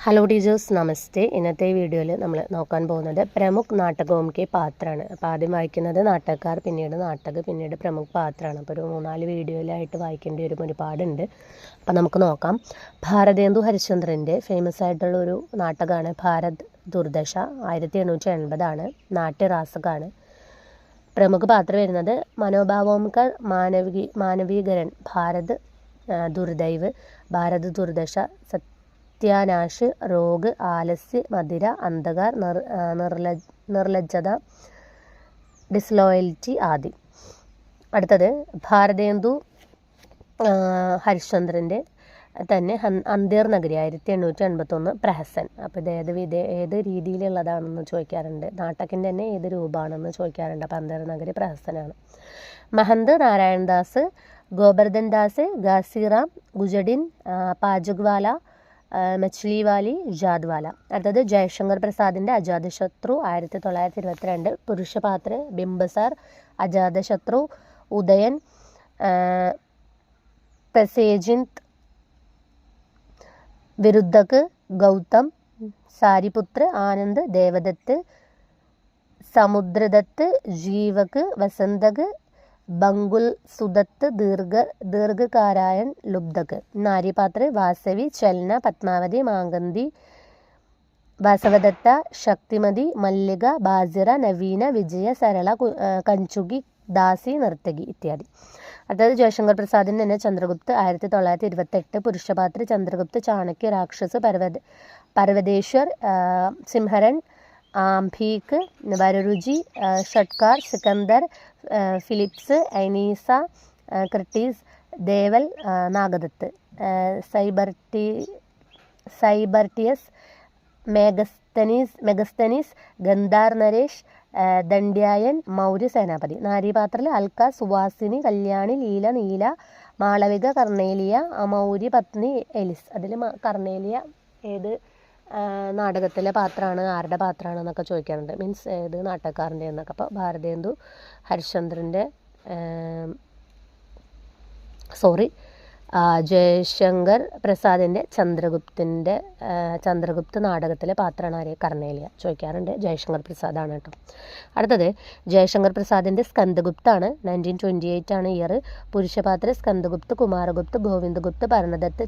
Hello teachers, നമസ്തേ. ഇന്നത്തെ വീഡിയോയിൽ നമ്മൾ നോക്കാൻ പോകുന്നത് പ്രമുഖ് നാടകോം കെ പാത്രമാണ്. അപ്പോൾ ആദ്യം വായിക്കുന്നത് നാടകക്കാർ, പിന്നീട് നാടക, പിന്നീട് പ്രമുഖ് പാത്രമാണ്. അപ്പോൾ ഒരു 3-4 വീഡിയോയിലായിട്ട് വായിക്കേണ്ടി വരും, ഒരുപാടുണ്ട്. അപ്പോൾ നമുക്ക് നോക്കാം. ഭാരതേന്ദു ഹരിശ്ചന്ദ്രൻ്റെ ഫേമസ് ആയിട്ടുള്ള ഒരു നാടകമാണ് ഭാരത് ദുർദശ. 1880 നാട്യരാസകാണ്. പ്രമുഖ പാത്രം വരുന്നത് മനോഭാവോംകർ, മാനവീകരൺ, ഭാരത് ദുർദൈവ്, ഭാരത് ദുർദശ, സത്യാനാശ്, രോഗ്, ആലസ്യ, മദിര, അന്ധകാർ, നിർലജ്ജത, ഡിസ്ലോയൽറ്റി ആദി. അടുത്തത് ഭാരതേന്ദു ഹരിശ്ചന്ദ്രൻ്റെ തന്നെ അന്തേർ നഗരി 1881 പ്രഹസൻ. അപ്പോൾ ഇത് ഏത് രീതിയിലുള്ളതാണെന്ന് ചോദിക്കാറുണ്ട്. നാട്ടകിൻ്റെ തന്നെ ഏത് രൂപമാണെന്ന് ചോദിക്കാറുണ്ട്. അപ്പോൾ അന്തേർ നഗരി പ്രഹസനാണ്. മഹന്ത് നാരായൺ ദാസ്, ഗോബർദ്ധൻ ദാസ്, ഗാസിറാം, ഗുജഡിൻ, പാജഗ്വാല, മച്ലിവാലി, ജാദ്വാല. അടുത്തത് ജയശങ്കർ പ്രസാദിൻ്റെ അജാതശത്രു 1922. പുരുഷപാത്ര ബിംബസാർ, അജാതശത്രു, ഉദയൻ, പ്രസേജിന്ത്, വിരുദ്ധക്, ഗൗതം, സാരിപുത്ര, ആനന്ദ്, ദേവദത്ത്, സമുദ്രദത്ത്, ജീവക്, വസന്തക്, ബംഗുൽ സുദത്ത്, ദീർഘകാരായൺ, ലുബ്ധക്. നാരിപാത്ര വാസവി, ചലന, പത്മാവതി, മാങ്കന്തി, വാസവദത്ത, ശക്തിമതി, മല്ലിക, ബാസിറ, നവീന, വിജയ, സരള, കഞ്ചുകി, ദാസി, നർത്തകി ഇത്യാദി. അടുത്തത് ജയശങ്കർ പ്രസാദിൻ്റെ തന്നെ ചന്ദ്രഗുപ്ത് 1928. പുരുഷപാത്ര ചന്ദ്രഗുപ്ത്, ചാണക്യ, രാക്ഷസ്, പർവതേശ്വർ, സിംഹരൺ, ആംഭീക്, വരരുചി, ഷട്കാർ, സിക്കന്ദർ, ഫിലിപ്സ്, ഐനീസ, ക്രിട്ടീസ്, ദേവൽ, നാഗദത്ത്, സൈബർട്ടിയസ്, മെഗസ്തനീസ്, ഗന്ധാർ നരേഷ്, ദണ്ഡ്യായൻ, മൗര്യ സേനാപതി. നാരീപാത്രത്തിൽ അൽക്ക, സുവാസിനി, കല്യാണി, ലീല, നീല, മാളവിക, കർണേലിയ, മൗര്യ പത്നി എലിസ്. അതിൽ കർണേലിയ ഏത് നാടകത്തിലെ പാത്രമാണ്, ആരുടെ പാത്രമാണ് എന്നൊക്കെ ചോദിക്കാറുണ്ട്. മീൻസ് ഏത് നാട്ടകക്കാരൻ്റെ എന്നൊക്കെ. അപ്പോൾ ഭാരതേന്ദു ഹരിശ്ചന്ദ്രൻ്റെ ജയശങ്കർ പ്രസാദിൻ്റെ ചന്ദ്രഗുപ്ത് നാടകത്തിലെ പാത്രമാണ് ആര്? കർണേലിയ. ചോദിക്കാറുണ്ട്. ജയശങ്കർ പ്രസാദാണ് കേട്ടോ. അടുത്തത് ജയശങ്കർ പ്രസാദിൻ്റെ സ്കന്ദഗുപ്താണ്. 1928 ഇയർ. പുരുഷപാത്ര സ്കന്ദഗുപ്ത്, കുമാരഗുപ്ത്, ഗോവിന്ദഗുപ്ത്, ഭരണദത്ത്,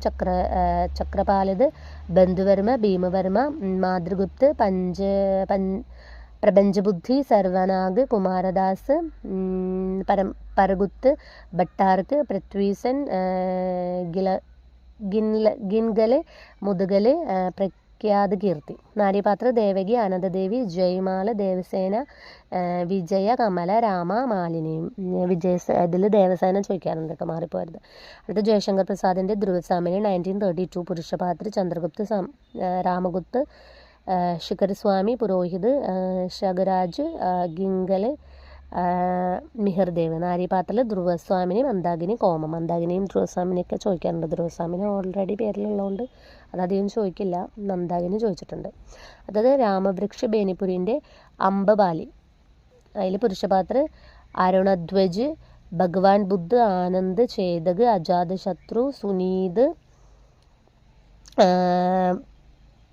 ചക്രപാലത്, ബന്ധുവർമ്മ, ഭീമവർമ്മ, മാതൃഗുപ്ത്, പ്രപഞ്ചബുദ്ധി, സർവനാഗ്, കുമാരദാസ്, പരഗുത്ത്, ഭട്ടാർക്ക്, പൃഥ്വീസൻ, ഗിൻഗല്, മുതുകല്, പ്രഖ്യാത് കീർത്തി. നാരീപാത്ര ദേവകി, ആനന്ദദേവി, ജയ്മാല, ദേവസേന, വിജയ, കമല, രാമ, മാലിനിയും. ഇതിൽ ദേവസേന ചോദിക്കാറുണ്ട് കേട്ടോ, മാറിപ്പോരുത്. അടുത്ത ജയശങ്കർ പ്രസാദിൻ്റെ ധ്രുവസാമിനി 1932. പുരുഷപാത്ര ചന്ദ്രഗുപ്ത്, രാമഗുപ്ത്, ശിഖരസ്വാമി, പുരോഹിത്, ശഗരാജ്, ഗിംഗല്, മിഹിർദേവ്. നാരീപാത്രത്തിൽ ധ്രുവസ്വാമിനി, മന്ദാകിനി, കോമം. മന്ദാകിനിയും ധ്രുവസ്വാമിനിയൊക്കെ ചോദിക്കാറുണ്ട്. ധ്രുവസ്വാമിനി ഓൾറെഡി പേരിലുള്ളതുകൊണ്ട് അതധികം ചോദിക്കില്ല. മന്ദാകിനി ചോദിച്ചിട്ടുണ്ട്. അതായത് രാമവൃക്ഷ ബേനിപുരിൻ്റെ അംബബാലി. അതിൽ പുരുഷപാത്ര അരുണധ്വജ്, ഭഗവാൻ ബുദ്ധ്, ആനന്ദ്, ചേതക്, അജാതശത്രു, സുനീത്,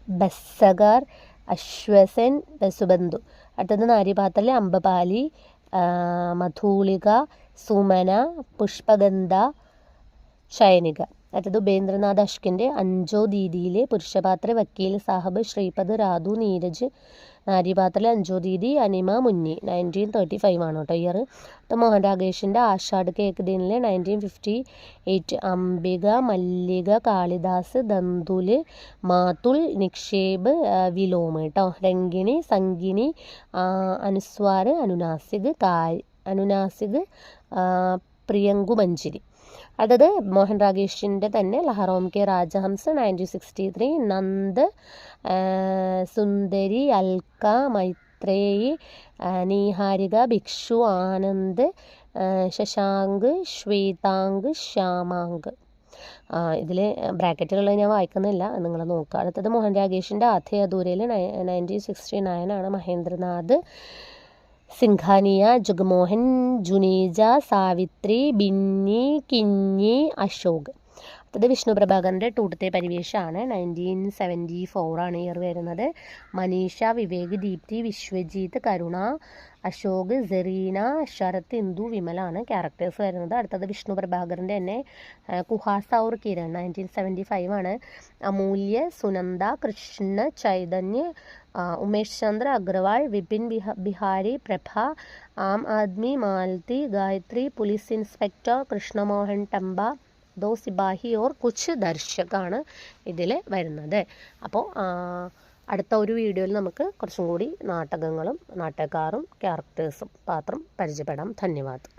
ബസ്സകാർ, അശ്വസൻ, വസുബന്ധു. അടുത്തത് നാരീപാത്രത്തിലെ അംബപാലി, മധൂളിക, സുമന, പുഷ്പഗന്ധ, ശയനിക. അടുത്തത് ഉപേന്ദ്രനാഥ് അഷ്കിൻ്റെ അഞ്ചോ ദീദിയിലെ പുരുഷപാത്ര വക്കീൽ സാഹബ്, ശ്രീപദ്, രാധു, നീരജ്. നാരീപാത്രത്തിലെ അഞ്ചോ ദീദി, അനിമ, മുന്നി. 1935 കേട്ടോ ഇയർ. അപ്പോൾ മോഹൻ രാഗേഷിൻ്റെ ആഷാഢ് കേക്ക് ദിനിലെ 1958. അംബിക, മല്ലിക, കാളിദാസ്, ദന്തുല്, മാതുൽ, നിക്ഷേപ്, വിലോമ് കേട്ടോ. രംഗിണി, സംഗിനി, അനുസ്വാർ, അനുനാസിക്, പ്രിയങ്കു, മഞ്ജിരി. അടുത്തത് മോഹൻ രാഗേഷിൻ്റെ തന്നെ ലഹറോം കെ രാജഹംസ 1963. നന്ദ്, സുന്ദരി, അൽക്ക, മൈത്രേയി, നീഹാരിക, ഭിക്ഷു, ആനന്ദ്, ശശാങ്ക്, ശ്വേതാങ്ക്, ശ്യാമാങ്ക്. ഇതിൽ ബ്രാക്കറ്റിലുള്ളത് ഞാൻ വായിക്കുന്നില്ല, നിങ്ങൾ നോക്കുക. അടുത്തത് മോഹൻ രാഗേഷിൻ്റെ ആധേ അധൂരയിൽ 1969 മഹേന്ദ്രനാഥ്, സിംഘാനിയ, ജഗ്മോഹൻ, ജുനീജ, സാവിത്രി, ബിന്നി, കിഞ്ഞി, അശോക്. ഇത് വിഷ്ണു പ്രഭാകറിൻ്റെ ടൂട്ടത്തെ പരിവേഷമാണ്. 1974 ആണ് ഇയർ വരുന്നത്. മനീഷ, വിവേക്, ദീപ്തി, വിശ്വജിത്ത്, കരുണ, അശോക്, സെറീന, ശരത്, ഇന്ദു, വിമലാണ് ക്യാരക്ടേഴ്സ് വരുന്നത്. അടുത്തത് വിഷ്ണു പ്രഭാകറിൻ്റെ തന്നെ കുഹാസ ഔർ കിരൺ 1975 ആണ്. അമൂല്യ, സുനന്ദ, കൃഷ്ണ ചൈതന്യ, ഉമേഷ് ചന്ദ്ര അഗ്രവാൾ, വിപിൻ ബിഹാരി, പ്രഭ, ആം ആദ്മി, മാലതി, ഗായത്രി, പോലീസ് ഇൻസ്പെക്ടർ, കൃഷ്ണമോഹൻ ടംബ, ദോ സിപാഹി ഓർ കുച്ച് ദർശകാണ് ഇതിൽ വരുന്നത്. അപ്പോൾ അടുത്ത ഒരു വീഡിയോയിൽ നമുക്ക് കുറച്ചും കൂടി നാടകങ്ങളും നാട്ടകക്കാരും ക്യാരക്ടേഴ്സും പാത്രം പരിചയപ്പെടാം. ധന്യവാദ്.